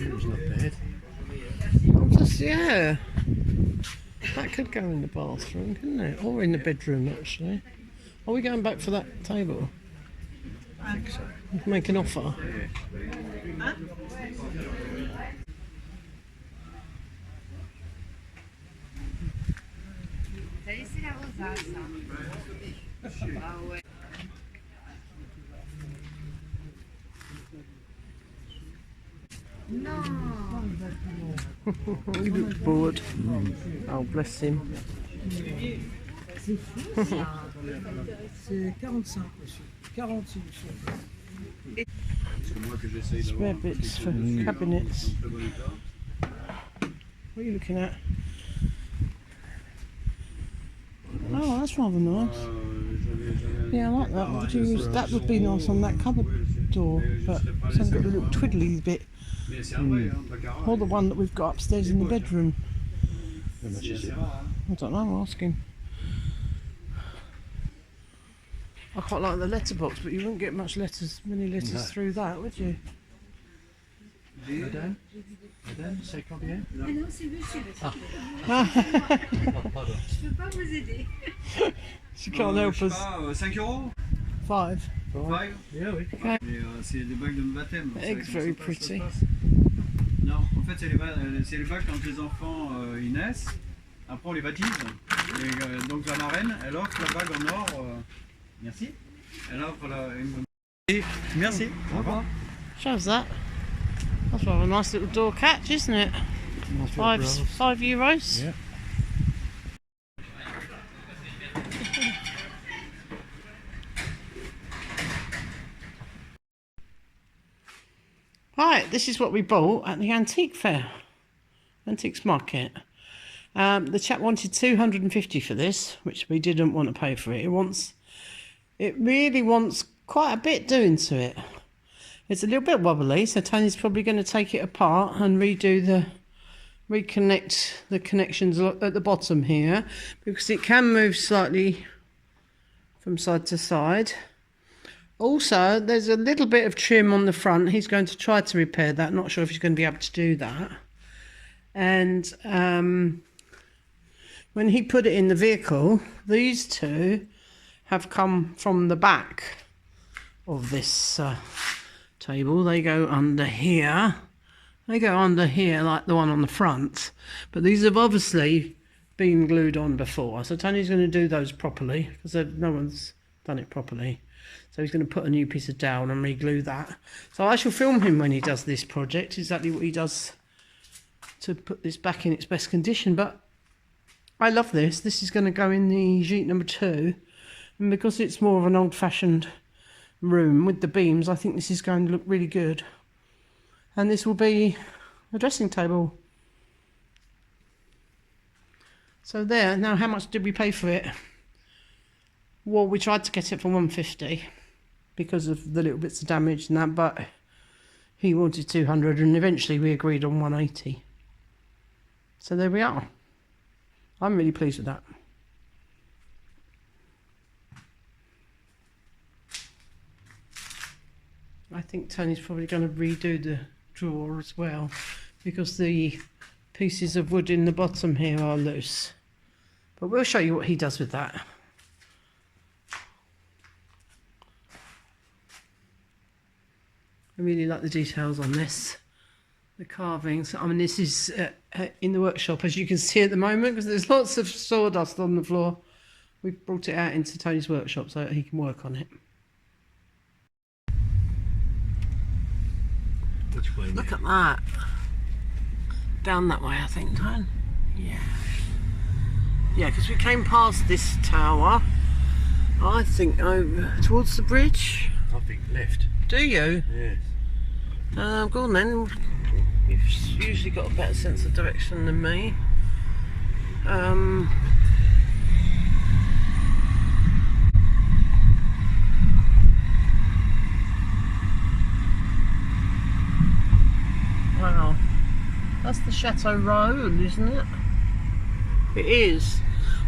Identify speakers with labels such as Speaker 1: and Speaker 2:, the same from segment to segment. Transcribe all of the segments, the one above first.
Speaker 1: It was not bad.
Speaker 2: Just, yeah. That could go in the bathroom, couldn't it? Or in the bedroom, actually. Are we going back for that table?
Speaker 1: I think so.
Speaker 2: Make an offer?
Speaker 1: Yeah.
Speaker 3: No.
Speaker 2: He looks bored. Oh, bless him.
Speaker 4: C'est 45 monsieur. 46 monsieur.
Speaker 2: Spare bits for cabinets. What are you looking at? Oh, that's rather nice. Yeah, I like that. Would you use, that would be nice on that cupboard door, but it's only got a little twiddly bit. Or the one that we've got upstairs in the bedroom.
Speaker 1: How much is it?
Speaker 2: I don't know, I'm asking. I quite like the letterbox, but you wouldn't get many letters through that, would you?
Speaker 1: Madame? Madame, c'est combien?
Speaker 3: Ah non, c'est monsieur.
Speaker 1: Pardon.
Speaker 3: Je peux pas vous aider.
Speaker 2: She can't help us.
Speaker 5: 5 €?
Speaker 2: 5.
Speaker 5: 5?
Speaker 1: Yeah, oui.
Speaker 2: Okay.
Speaker 5: Mais c'est des bagues de baptême.
Speaker 2: Eggs very pretty.
Speaker 5: Non, en fait, c'est les bagues quand les enfants ils naissent. Après, on les baptise. Et, donc la marraine, elle offre la bague en or. Merci. Elle offre la. Merci. Au revoir.
Speaker 2: Shows that. That's rather a nice little door catch, isn't it? €5.
Speaker 1: Yeah.
Speaker 2: Right, this is what we bought at the antiques market. The chap wanted 250 for this, which we didn't want to pay for it. It really wants quite a bit doing to it. It's a little bit wobbly, so Tony's probably going to take it apart and reconnect the connections at the bottom here, because it can move slightly from side to side. Also, there's a little bit of trim on the front. He's going to try to repair that. Not sure if he's going to be able to do that. And when he put it in the vehicle, these two have come from the back of this table. They go under here. They go under here like the one on the front. But these have obviously been glued on before. So Tony's going to do those properly, because no one's done it properly. So he's going to put a new piece of dowel and re-glue that. So I shall film him when he does this project, exactly what he does to put this back in its best condition. But I love this. This is going to go in the Gite number 2. And because it's more of an old-fashioned room with the beams, I think this is going to look really good. And this will be a dressing table. So there. Now, how much did we pay for it? Well, we tried to get it for 150 because of the little bits of damage and that, but he wanted 200, and eventually we agreed on 180. So there we are. I'm really pleased with that. I think Tony's probably going to redo the drawer as well, because the pieces of wood in the bottom here are loose. But we'll show you what he does with that. I really like the details on this, the carvings. I mean, this is in the workshop, as you can see at the moment, because there's lots of sawdust on the floor. We've brought it out into Tony's workshop so he can work on it.
Speaker 1: Which way?
Speaker 2: Look at that. Down that way, I think, Tone. Yeah. Yeah, because we came past this tower, I think, over towards the bridge.
Speaker 1: I think left.
Speaker 2: Do you?
Speaker 1: Yes.
Speaker 2: Go on then. You've usually got a better sense of direction than me. Wow. That's the Chateau Road, isn't it? It is.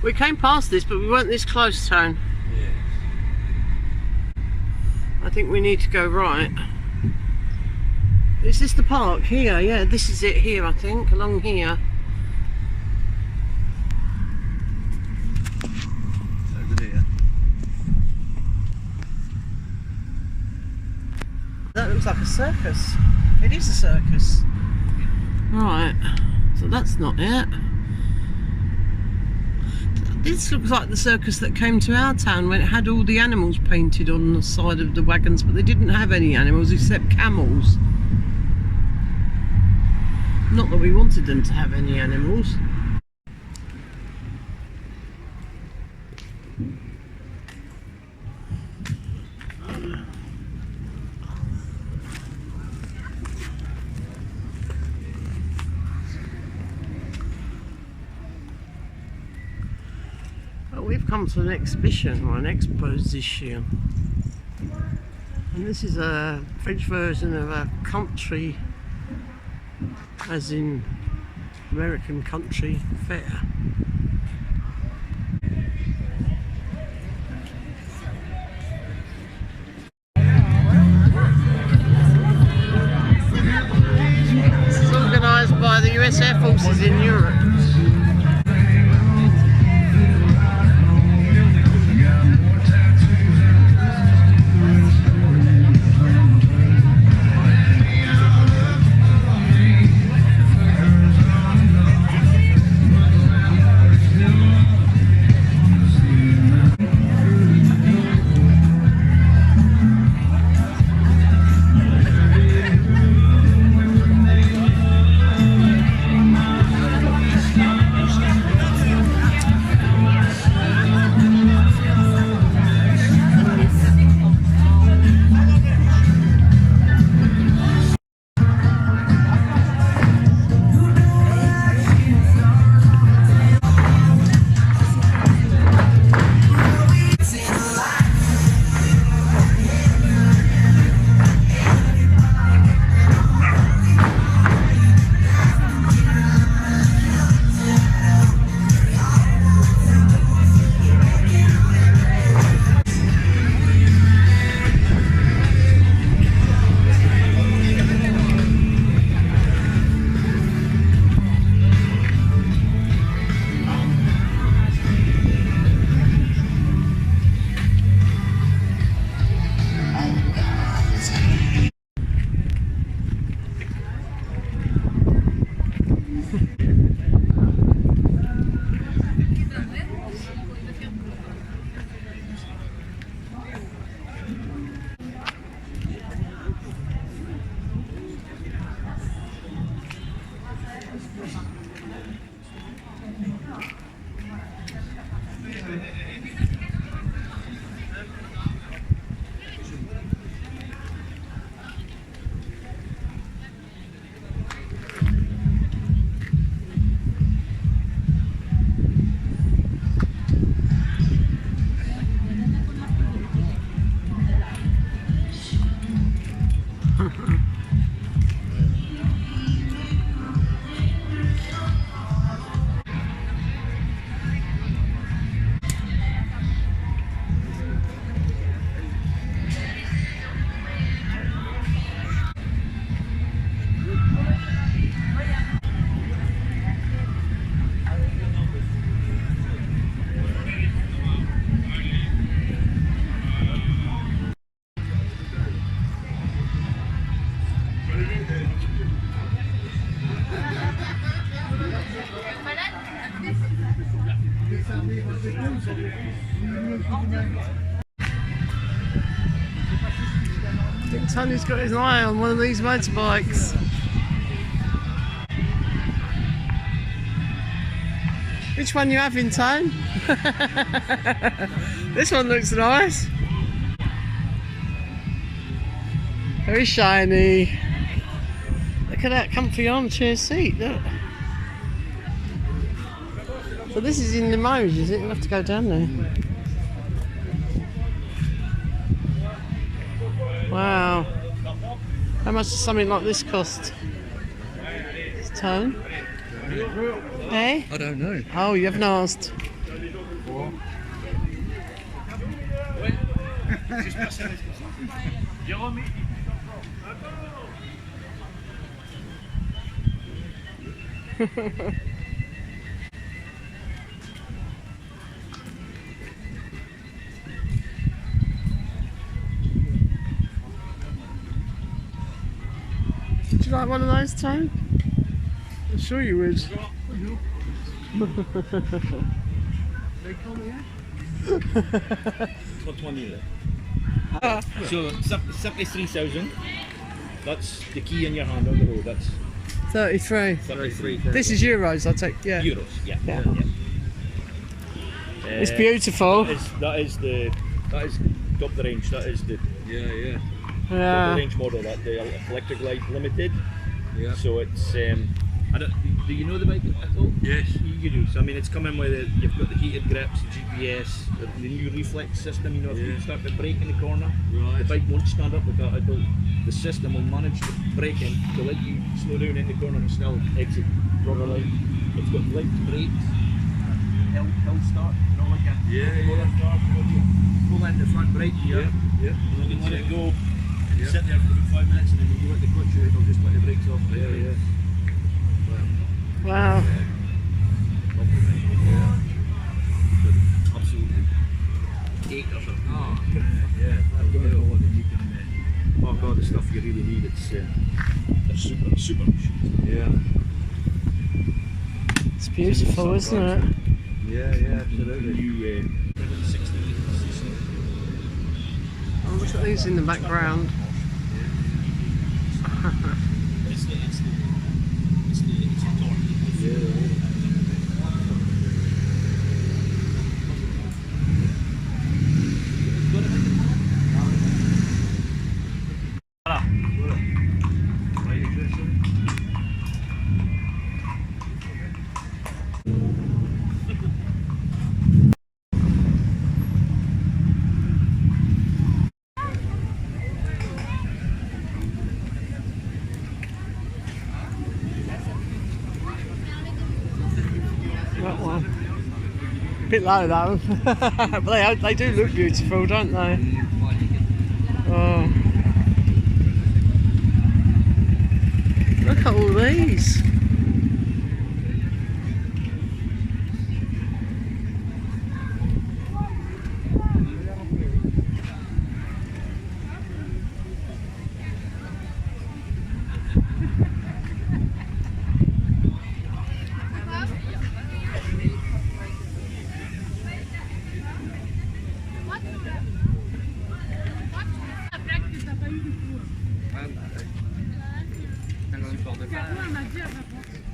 Speaker 2: We came past this, but we weren't this close, Tone.
Speaker 1: Yes.
Speaker 2: I think we need to go right. Is this the park here? Yeah, this is it here, I think, along here.
Speaker 5: Over there.
Speaker 2: That looks like a circus. It is a circus. Right, so that's not it. This looks like the circus that came to our town when it had all the animals painted on the side of the wagons, but they didn't have any animals except camels. Not that we wanted them to have any animals. We've come to an exhibition or an exposition, and this is a French version of a country, as in American country fair. This is organised by the US Air Forces in Europe. I think Tony's got his eye on one of these motorbikes. Which one you having, Tone? This one looks nice. Very shiny. Look at that comfy armchair seat, look. So this is in Limoges, is it? We'll have to go down there. Wow. How much does something like this cost? Tone? Hey?
Speaker 1: I don't know.
Speaker 2: Oh, you haven't asked. Would you like one of those, Tom? I'm sure you would.
Speaker 6: What one is it? So simply 3,000. That's the key in your hand on the road. That's
Speaker 2: 33.
Speaker 6: 33
Speaker 2: This is euros, I take. Yeah.
Speaker 6: euros. Yeah.
Speaker 2: Yeah. It's
Speaker 6: Uh,
Speaker 2: beautiful.
Speaker 6: that is top of the range. That is the top of the
Speaker 2: Yeah.
Speaker 6: range model. That the electric light limited.
Speaker 1: Yeah.
Speaker 6: So it's do you know the bike at all?
Speaker 1: Yes.
Speaker 6: You do. So I mean, it's coming with you've got the heated grips, the GPS, the new reflex system. You know, if you start to brake in the corner,
Speaker 1: Right.
Speaker 6: the bike won't stand up with that. The system will manage the braking to let you slow down in the corner and still exit properly. It's got light brakes, hill start, you know, like a motor car. Pull in the front brake here.
Speaker 1: Yeah.
Speaker 6: You can let it go. Sit there for about 5 minutes, and then when you let the clutch out, it'll just let the brakes off.
Speaker 1: Yeah.
Speaker 2: Wow.
Speaker 6: Absolutely. 8 or something.
Speaker 1: Oh,
Speaker 6: Yeah, oh god, the stuff you really need, it's super machines.
Speaker 1: yeah.
Speaker 2: It's beautiful, isn't it?
Speaker 1: Yeah, absolutely.
Speaker 6: New 16cc.
Speaker 2: Oh, look at these in the background.
Speaker 6: It's the Torque.
Speaker 2: That one. Bit low though, but they do look beautiful, don't they? Oh. Look at all these.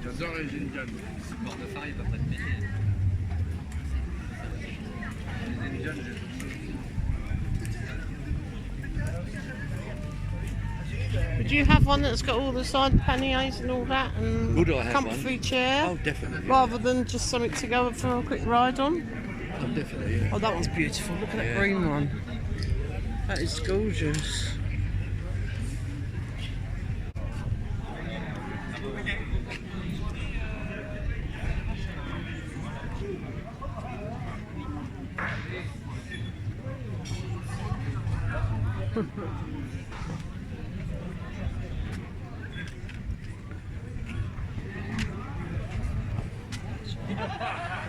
Speaker 1: J'adore les Indians.
Speaker 5: Support de phare, il va pas te péter. Les Indians,
Speaker 2: Would you have one that's got all the side panniers and all that, and
Speaker 1: Would I have
Speaker 2: comfy
Speaker 1: one?
Speaker 2: chair,
Speaker 1: Oh, definitely.
Speaker 2: rather than just something to go for a quick ride on?
Speaker 1: Oh, definitely, yeah.
Speaker 2: Oh, that one's beautiful. Look at that
Speaker 1: Yeah.
Speaker 2: green one. That is gorgeous.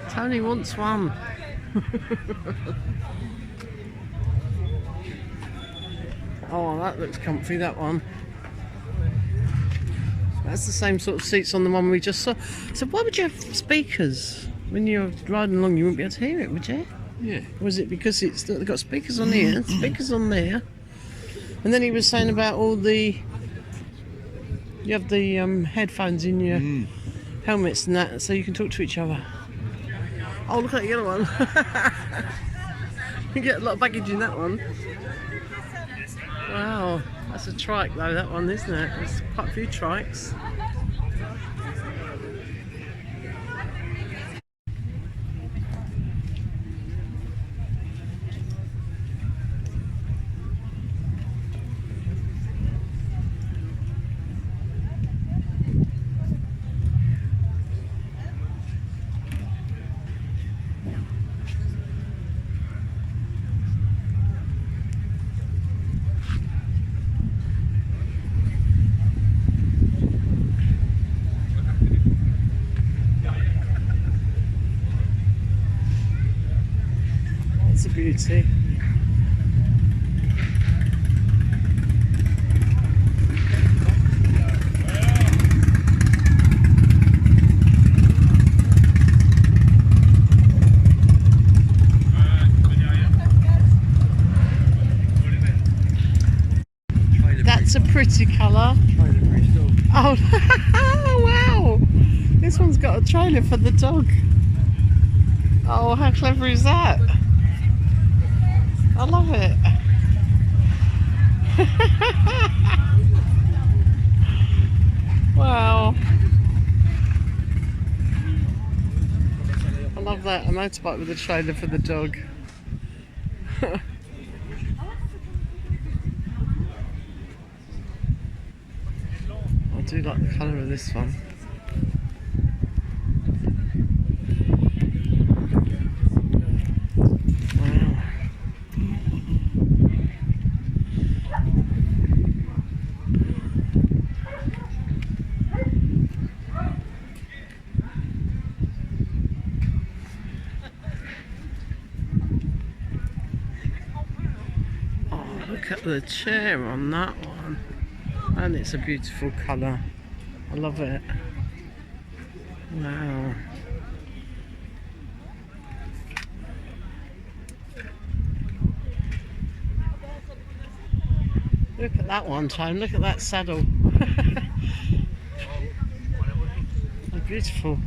Speaker 2: Tony wants one. Oh, that looks comfy, that one. That's the same sort of seats on the one we just saw. So why would you have speakers? When you're riding along, you wouldn't be able to hear it, would you?
Speaker 1: Yeah.
Speaker 2: Was it because they've got speakers on here, speakers on there? And then he was saying about all the... You have the headphones in your helmets and that, so you can talk to each other. Oh, look at that yellow one. You get a lot of baggage in that one. Wow, that's a trike though, that one, isn't it? There's quite a few trikes. beauty. That's a pretty colour. Oh, wow! This one's got a trailer for the dog. Oh, how clever is that? I love it. Wow. I love that. A motorbike with a trailer for the dog. I do like the colour of this one. Wow. Oh, look at the chair on that one. And it's a beautiful colour. I love it. Wow. Look at that one time. Look at that saddle. So beautiful.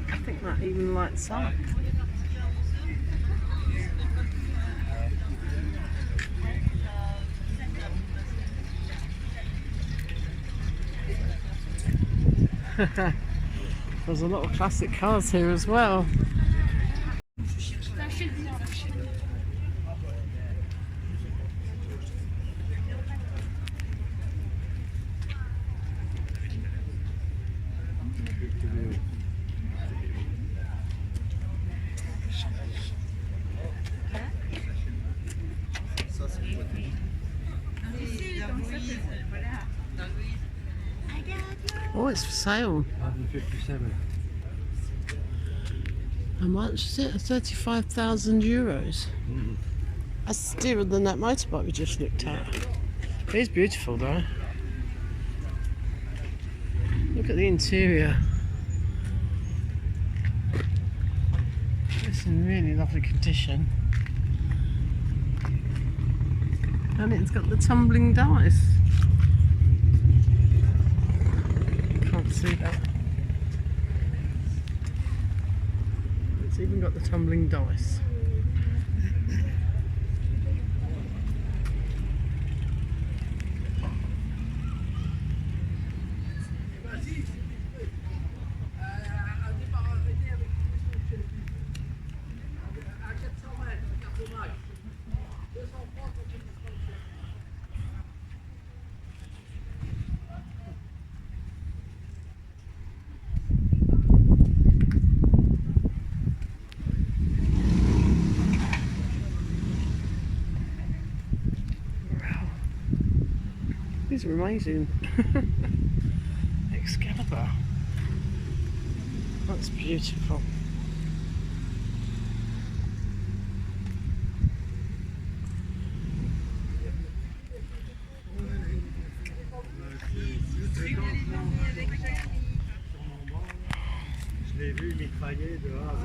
Speaker 2: I think that even lights up. There's a lot of classic cars here as well. Oh, it's for sale.
Speaker 1: 157.
Speaker 2: How much is it? 35,000 euros. That's dearer than that motorbike we just looked at. It is beautiful though. Look at the interior. It's in really lovely condition. And it's got the tumbling dice. Can't see that. It's even got the tumbling dice. These are amazing. Excalibur. That's beautiful.
Speaker 1: Je l'ai vu mitrailler dehors.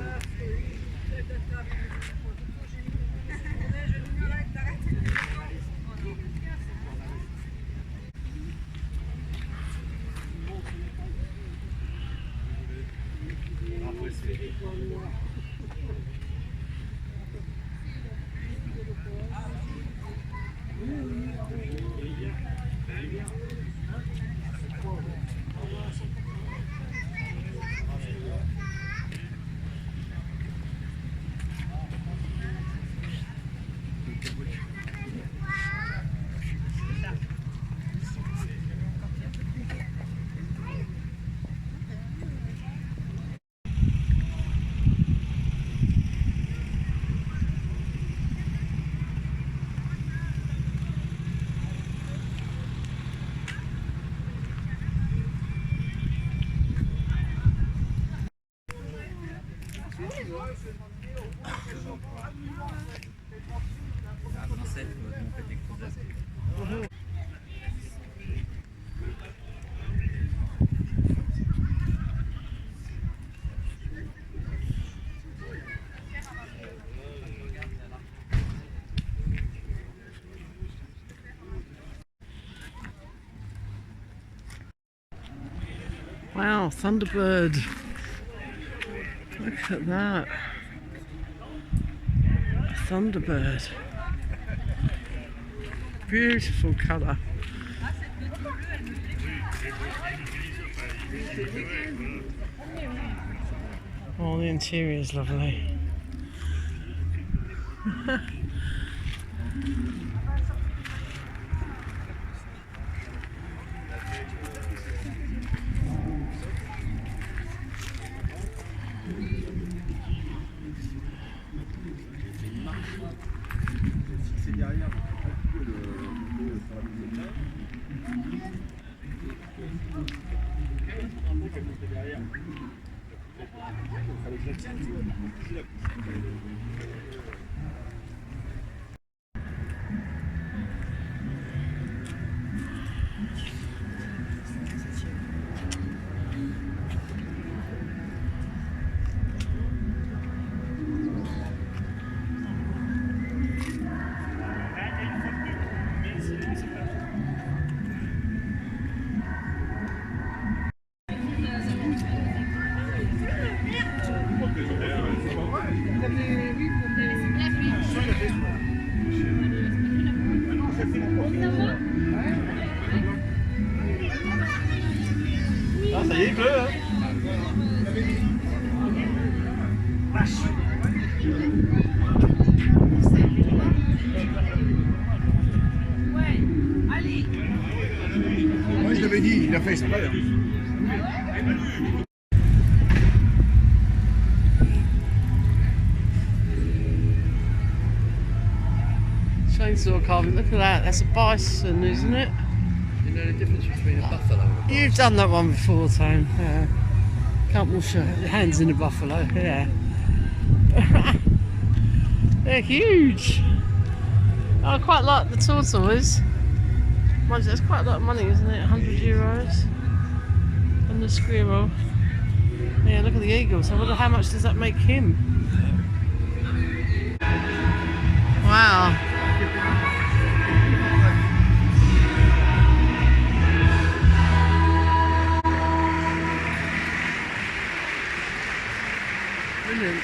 Speaker 2: Wow, Thunderbird. Look at that. A Thunderbird. Beautiful colour. Oh, the interior is lovely.
Speaker 5: Ah, ça y est, il pleut, hein.
Speaker 3: Ouais, allez.
Speaker 1: Moi je l'avais dit, il a fait exprès.
Speaker 2: Chainsaw carving, look at that, that's a bison, isn't it?
Speaker 6: You know the difference between a buffalo and a
Speaker 2: You've done that one before, Tone. Yeah. Can't wash your hands in a buffalo, yeah. They're huge. I quite like the tortoise. Mind you, that's quite a lot of money, isn't it? €100. And the squirrel. Yeah, look at the eagles. I wonder how much does that make him? Wow. Brilliant.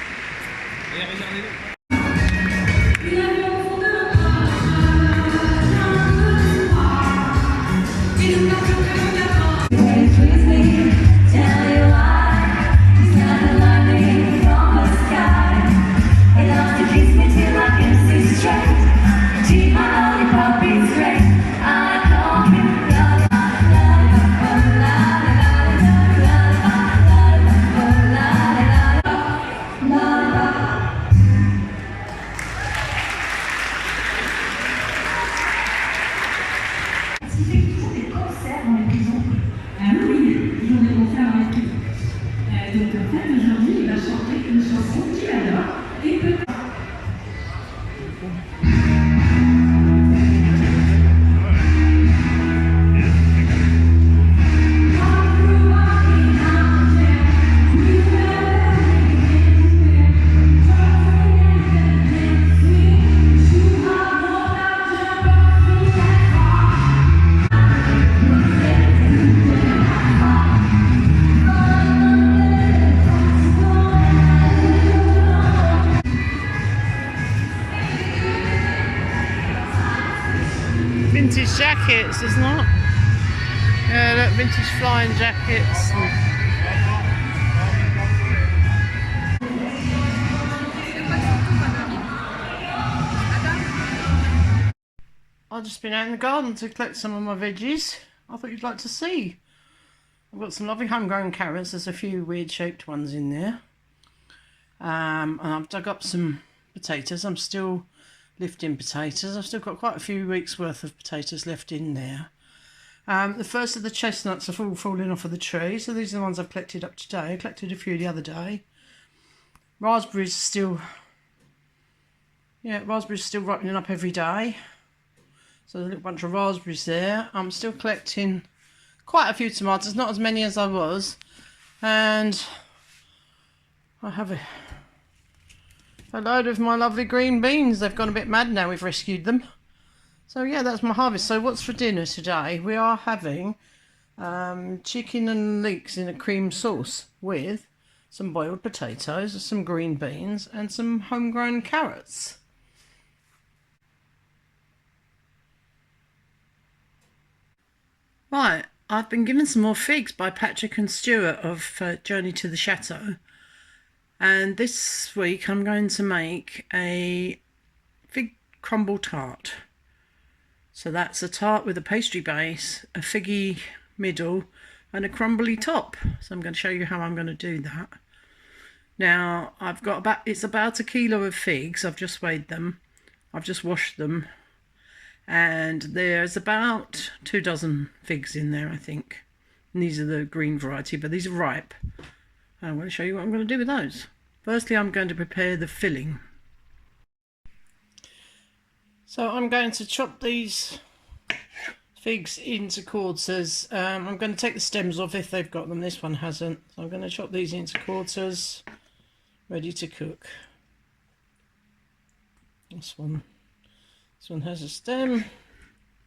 Speaker 2: Vintage jackets, isn't it? Yeah, look, vintage flying jackets. I've just been out in the garden to collect some of my veggies. I thought you'd like to see. I've got some lovely homegrown carrots. There's a few weird shaped ones in there. And I've dug up some potatoes. I'm still lifting potatoes. I've still got quite a few weeks worth of potatoes left in there. The first of the chestnuts are all falling off of the tree, so these are the ones I've collected up today. I collected a few the other day. Raspberries still, yeah, raspberries still ripening up every day. So there's a little bunch of raspberries there. I'm still collecting quite a few tomatoes, not as many as I was. And I have a load of my lovely green beans. They've gone a bit mad now we've rescued them. So yeah, that's my harvest. So what's for dinner today? We are having chicken and leeks in a cream sauce with some boiled potatoes, some green beans and some homegrown carrots. Right, I've been given some more figs by Patrick and Stuart of Journey to the Chateau. And this week I'm going to make a Fig Crumble Tart. So that's a tart with a pastry base, a figgy middle and a crumbly top. So I'm going to show you how I'm going to do that. Now I've got it's about 1 kilo of figs. I've just weighed them. I've just washed them. And there's about 2 dozen figs in there, I think. And these are the green variety, but these are ripe. I'm going to show you what I'm going to do with those. Firstly, I'm going to prepare the filling. So I'm going to chop these figs into quarters. I'm going to take the stems off if they've got them. This one hasn't. So I'm going to chop these into quarters, ready to cook. This one has a stem.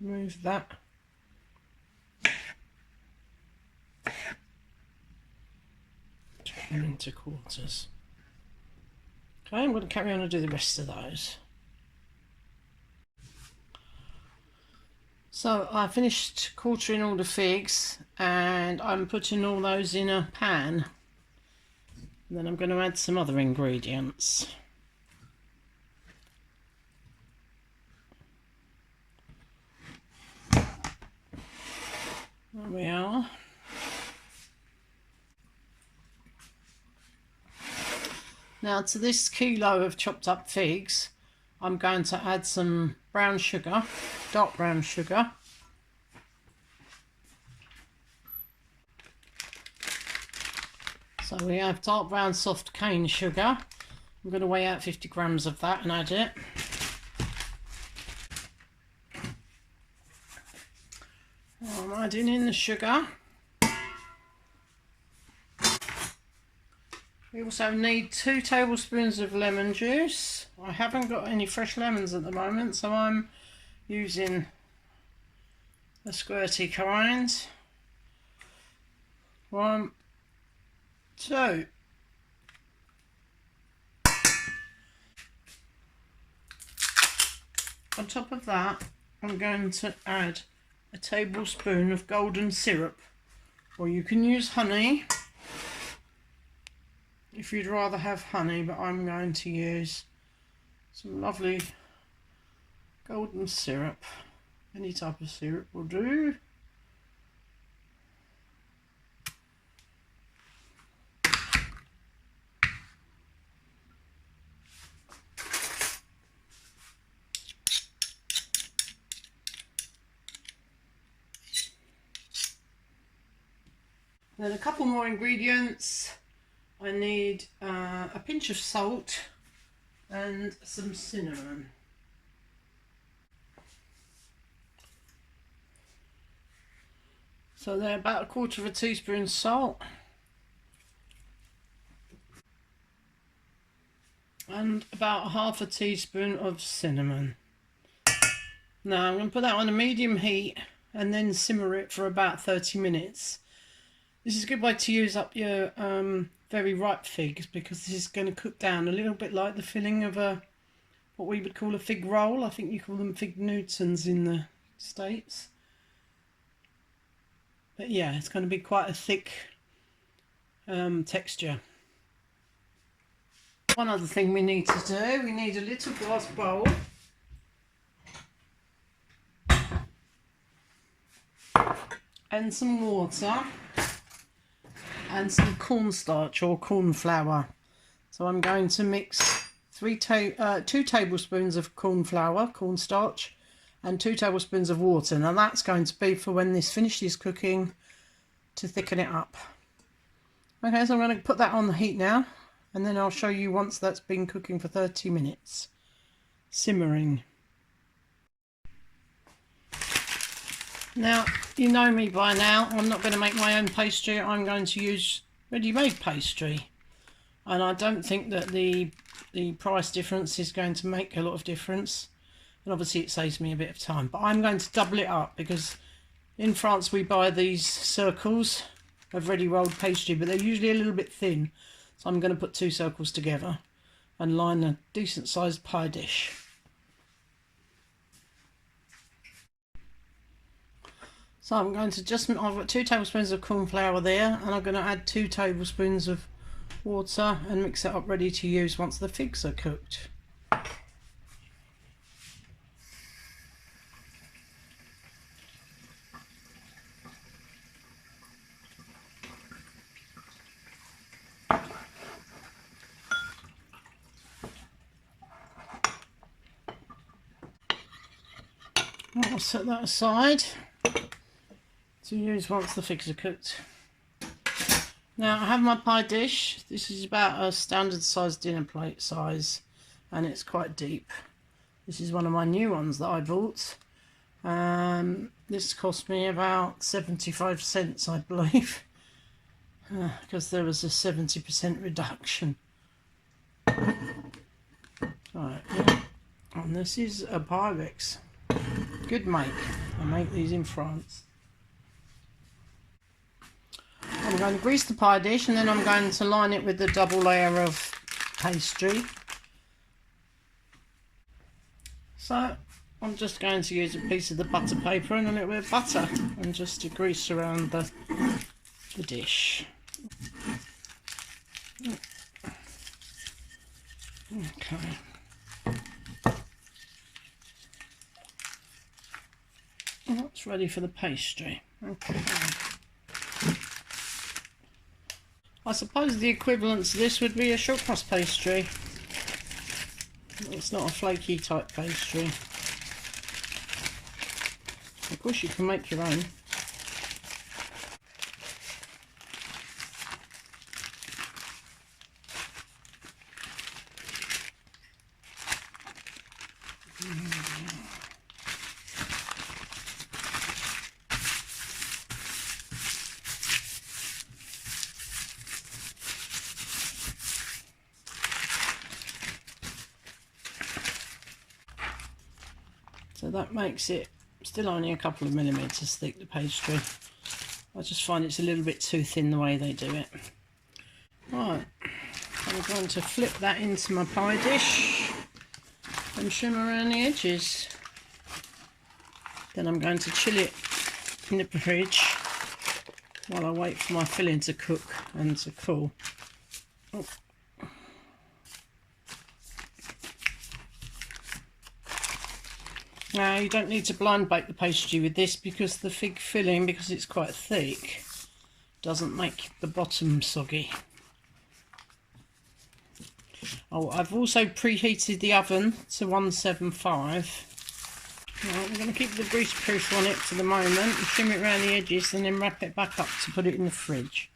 Speaker 2: Remove that. Chop them into quarters. Okay, I'm going to carry on and do the rest of those. So I finished quartering all the figs and I'm putting all those in a pan. And then I'm going to add some other ingredients. There we are. Now to this kilo of chopped up figs, I'm going to add some brown sugar, dark brown sugar. So we have dark brown soft cane sugar. I'm going to weigh out 50 grams of that and add it. I'm adding in the sugar. We also need 2 tablespoons of lemon juice. I haven't got any fresh lemons at the moment, so I'm using the squirty kind. 1, 2. On top of that, I'm going to add a tablespoon of golden syrup, or you can use honey if you'd rather have honey, but I'm going to use some lovely golden syrup. Any type of syrup will do. Then a couple more ingredients. I need a pinch of salt and some cinnamon. So they're about 1/4 teaspoon salt and about 1/2 teaspoon of cinnamon. Now I'm going to put that on a medium heat and then simmer it for about 30 minutes. This is a good way to use up your very ripe figs, because this is going to cook down a little bit like the filling of what we would call a fig roll. I think you call them fig Newtons in the States. But yeah, it's going to be quite a thick texture. One other thing we need to do, we need a little glass bowl. And some water. And some cornstarch or corn flour. So I'm going to mix 2 tablespoons of cornstarch, and 2 tablespoons of water. Now that's going to be for when this finishes cooking, to thicken it up. Okay, so I'm going to put that on the heat now and then I'll show you once that's been cooking for 30 minutes, simmering. Now, you know me by now, I'm not going to make my own pastry, I'm going to use ready-made pastry. And I don't think that the price difference is going to make a lot of difference. And obviously it saves me a bit of time. But I'm going to double it up because in France we buy these circles of ready rolled pastry, but they're usually a little bit thin. So I'm going to put 2 circles together and line a decent sized pie dish. So I'm going to just, I've got 2 tablespoons of corn flour there, and I'm going to add 2 tablespoons of water and mix it up ready to use once the figs are cooked. I'll set that aside to use once the figs are cooked. Now I have my pie dish. This is about a standard size dinner plate size, and it's quite deep. This is one of my new ones that I bought. This cost me about 75 cents, I believe, because there was a 70% reduction. Right, yeah. And this is a Pyrex. Good make. I make these in France. I'm going to grease the pie dish, and then I'm going to line it with the double layer of pastry. So I'm just going to use a piece of the butter paper and a little bit of butter, and just to grease around the dish. Okay. That's ready for the pastry. Okay. I suppose the equivalent to this would be a short crust pastry. It's not a flaky type pastry. Of course you can make your own. So that makes it still only a couple of millimetres thick, the pastry. I just find it's a little bit too thin the way they do it. Right, I'm going to flip that into my pie dish and trim around the edges. Then I'm going to chill it in the fridge while I wait for my filling to cook and to cool. Oh. Now you don't need to blind bake the pastry with this, because the fig filling, because it's quite thick, doesn't make the bottom soggy. Oh, I've also preheated the oven to 175. Right, we're going to keep the grease proof on it for the moment and trim it around the edges, and then wrap it back up to put it in the fridge.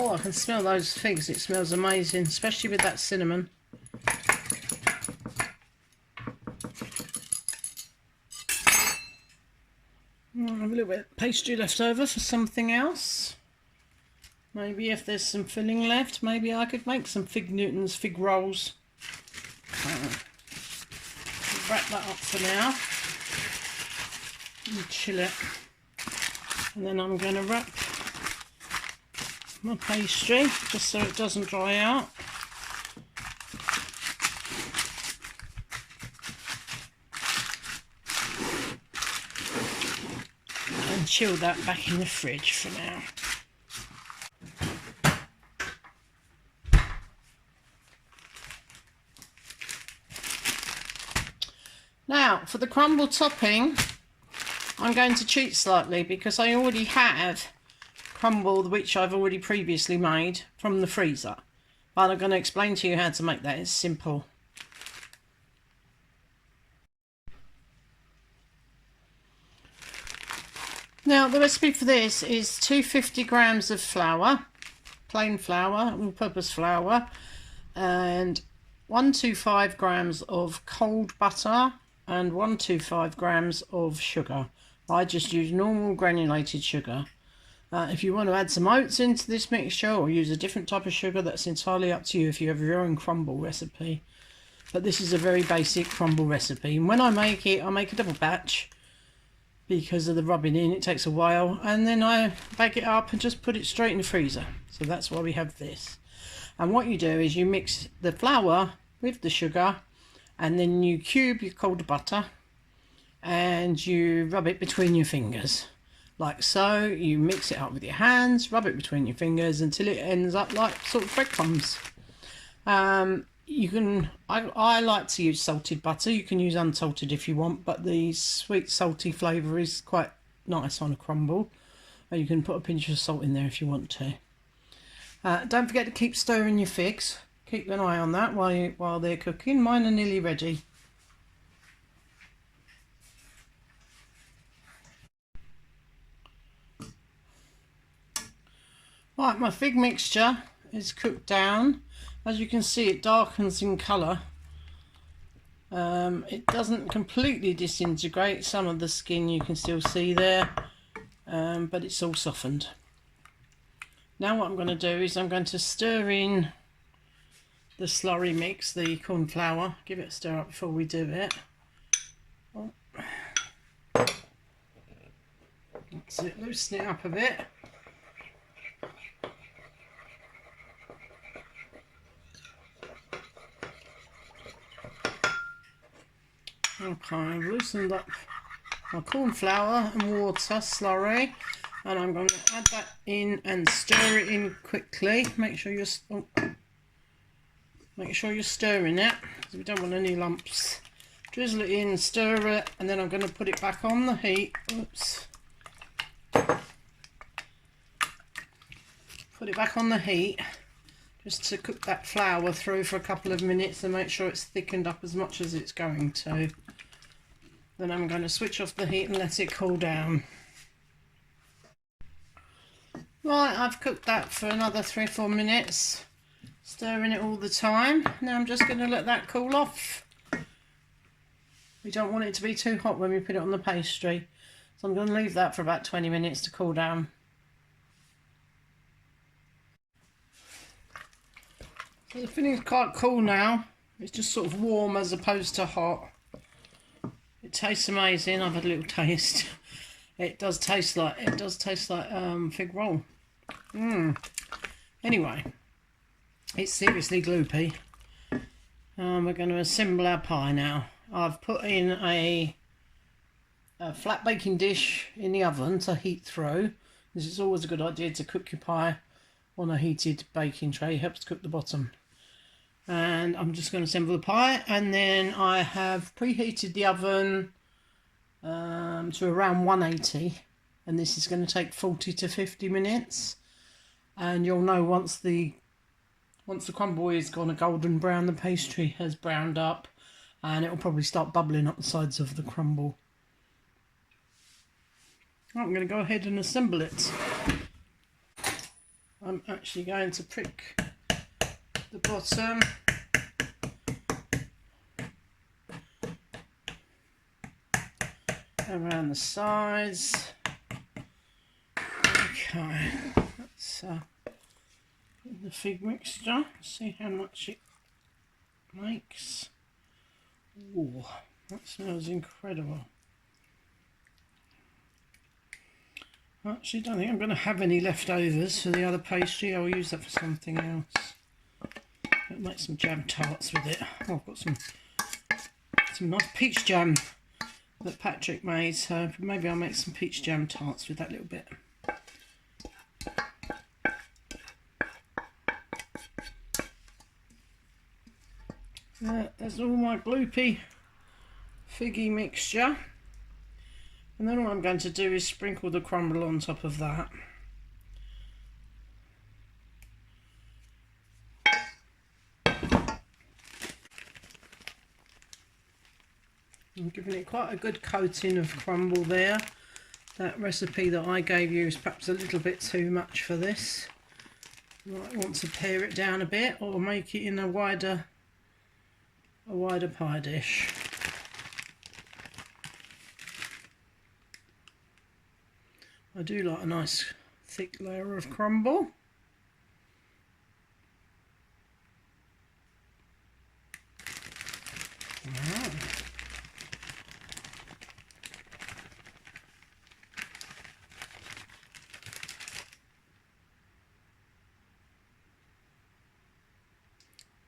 Speaker 2: Oh, I can smell those figs. It smells amazing, especially with that cinnamon. I have a little bit of pastry left over for something else. Maybe if there's some filling left, maybe I could make some fig Newtons, fig rolls. Wrap that up for now and chill it. And then I'm going to wrap my pastry just so it doesn't dry out. And chill that back in the fridge for now. Now for the crumble topping, I'm going to cheat slightly because I already have crumble which I've already previously made from the freezer. But I'm going to explain to you how to make that. It's simple. Now the recipe for this is 250 grams of flour, plain flour, all-purpose flour, and 125 grams of cold butter and 125 grams of sugar. I just use normal granulated sugar. If you want to add some oats into this mixture or use a different type of sugar, that's entirely up to you if you have your own crumble recipe. But this is a very basic crumble recipe. And when I make it, I make a double batch because of the rubbing in. It takes a while. And then I bake it up and just put it straight in the freezer. So that's why we have this. And what you do is you mix the flour with the sugar, and then you cube your cold butter and you rub it between your fingers. Like so. You mix it up with your hands, rub it between your fingers until it ends up like sort of breadcrumbs. You can, I like to use salted butter. You can use unsalted if you want, but the sweet salty flavour is quite nice on a crumble. You can put a pinch of salt in there if you want to. Don't forget to keep stirring your figs. Keep an eye on that while they're cooking. Mine are nearly ready. Right, my fig mixture is cooked down. As you can see, it darkens in colour. It doesn't completely disintegrate. Some of the skin you can still see there, but it's all softened. Now what I'm going to do is I'm going to stir in the slurry mix, the corn flour. Give it a stir up before we do it. Oh. That's it, loosen it up a bit. Okay, I've loosened up my corn flour and water slurry, and I'm going to add that in and stir it in quickly. Make sure you're stirring it because we don't want any lumps. Drizzle it in, stir it, and then I'm going to put it back on the heat. Oops. Put it back on the heat just to cook that flour through for a couple of minutes and make sure it's thickened up as much as it's going to. Then I'm going to switch off the heat and let it cool down. Right, I've cooked that for another 3 or 4 minutes, stirring it all the time. Now I'm just going to let that cool off. We don't want it to be too hot when we put it on the pastry, so I'm going to leave that for about 20 minutes to cool down. So the filling's quite cool now. It's just sort of warm as opposed to hot. It tastes amazing. I've had a little taste. It does taste like fig roll. Anyway, it's seriously gloopy. We're going to assemble our pie now. I've put in a flat baking dish in the oven to heat through. This is always a good idea to cook your pie on a heated baking tray. It helps cook the bottom. And I'm just going to assemble the pie, and then I have preheated the oven to around 180, and this is going to take 40 to 50 minutes. And you'll know once the crumble is gone a golden brown, the pastry has browned up, and it will probably start bubbling up the sides of the crumble. I'm going to go ahead and assemble it. I'm actually going to prick the bottom around the sides. Okay, let's put the fig mixture, see how much it makes. Ooh, that smells incredible. I actually don't think I'm going to have any leftovers for the other pastry. I'll use that for something else. I'll make some jam tarts with it. Oh, I've got some nice peach jam that Patrick made, so maybe I'll make some peach jam tarts with that little bit. There's all my gloopy figgy mixture, and then all I'm going to do is sprinkle the crumble on top of that. I'm giving it quite a good coating of crumble there. That recipe that I gave you is perhaps a little bit too much for this. You might want to pare it down a bit or make it in a wider pie dish. I do like a nice thick layer of crumble. Right.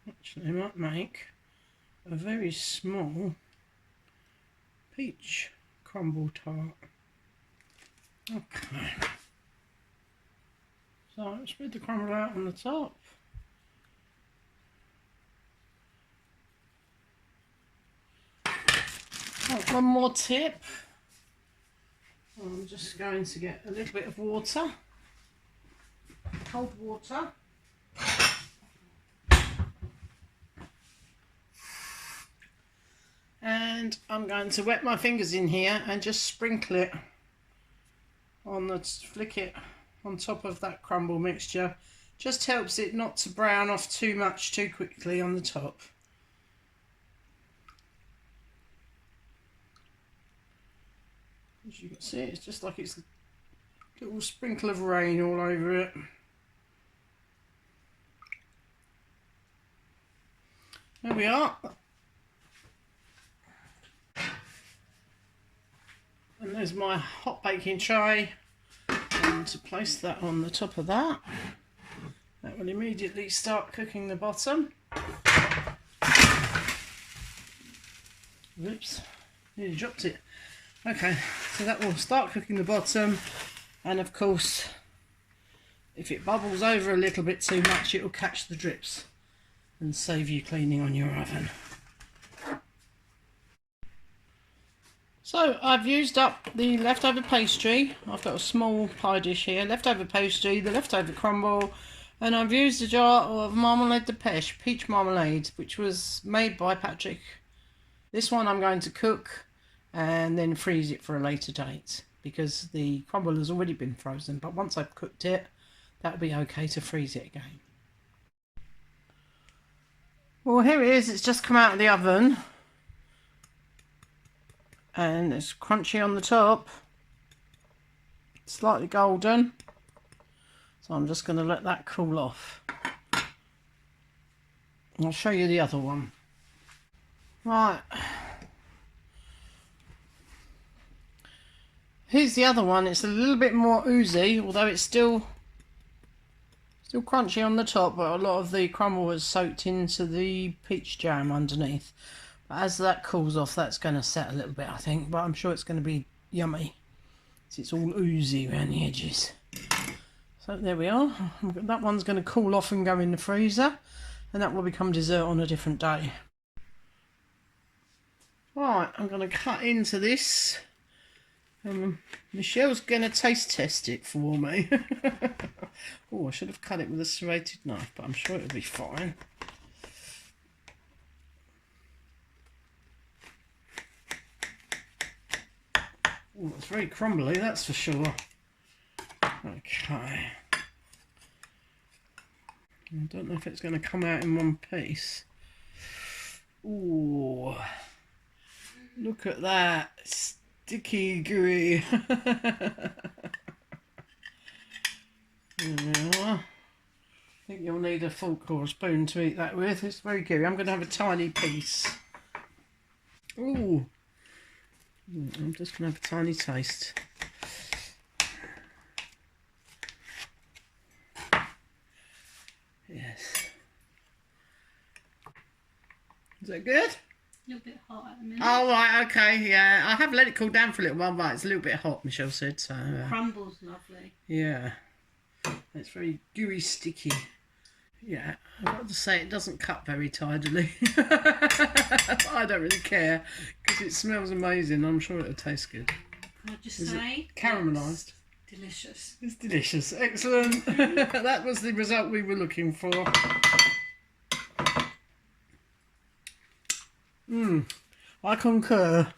Speaker 2: Actually, I might make a very small peach crumble tart. Okay. So spread the crumble out on the top. Oh, one more tip. I'm just going to get a little bit of water, cold water. And I'm going to wet my fingers in here and just sprinkle it on the, flick it on top of that crumble mixture. Just helps it not to brown off too much too quickly on the top. As you can see, it's just like it's a little sprinkle of rain all over it. There we are. And there's my hot baking tray, and to place that on the top of that, that will immediately start cooking the bottom. Oops, nearly dropped it. Okay, so that will start cooking the bottom, and of course if it bubbles over a little bit too much it will catch the drips and save you cleaning on your oven. So I've used up the leftover pastry. I've got a small pie dish here, leftover pastry, the leftover crumble, and I've used a jar of Relais De Poste, peach marmalade, which was made by Patrick. This one I'm going to cook and then freeze it for a later date because the crumble has already been frozen, but once I've cooked it that'll be okay to freeze it again. Well, here it is, it's just come out of the oven and it's crunchy on the top, slightly golden, so I'm just going to let that cool off. I'll show you the other one. Right, here's the other one. It's a little bit more oozy, although it's still crunchy on the top, but a lot of the crumble was soaked into the peach jam underneath. But as that cools off, that's going to set a little bit, I think, but I'm sure it's going to be yummy. So it's all oozy around the edges. So there we are. That one's going to cool off and go in the freezer, and that will become dessert on a different day. Right, I'm going to cut into this. Michelle's going to taste test it for me. Oh, I should have cut it with a serrated knife, but I'm sure it'll be fine. Oh, it's very crumbly, that's for sure. Okay. I don't know if it's going to come out in one piece. Ooh, look at that. Sticky gooey. Yeah. I think you'll need a fork or a spoon to eat that with. It's very gooey. I'm going to have a tiny piece. Ooh. I'm just going to have a tiny taste. Yes. Is that good?
Speaker 3: A little bit hot at the minute.
Speaker 2: Oh, right, okay, yeah. I have let it cool down for a little while, but it's a little bit hot, Michelle said, so...
Speaker 3: Crumble's lovely.
Speaker 2: Yeah. It's very gooey, sticky. Yeah, I've got to say it doesn't cut very tidily. I don't really care, because it smells amazing. I'm sure it'll taste good.
Speaker 3: Can I just
Speaker 2: Is
Speaker 3: say?
Speaker 2: it caramelised?
Speaker 3: Delicious.
Speaker 2: It's delicious. Excellent. That was the result we were looking for. I concur.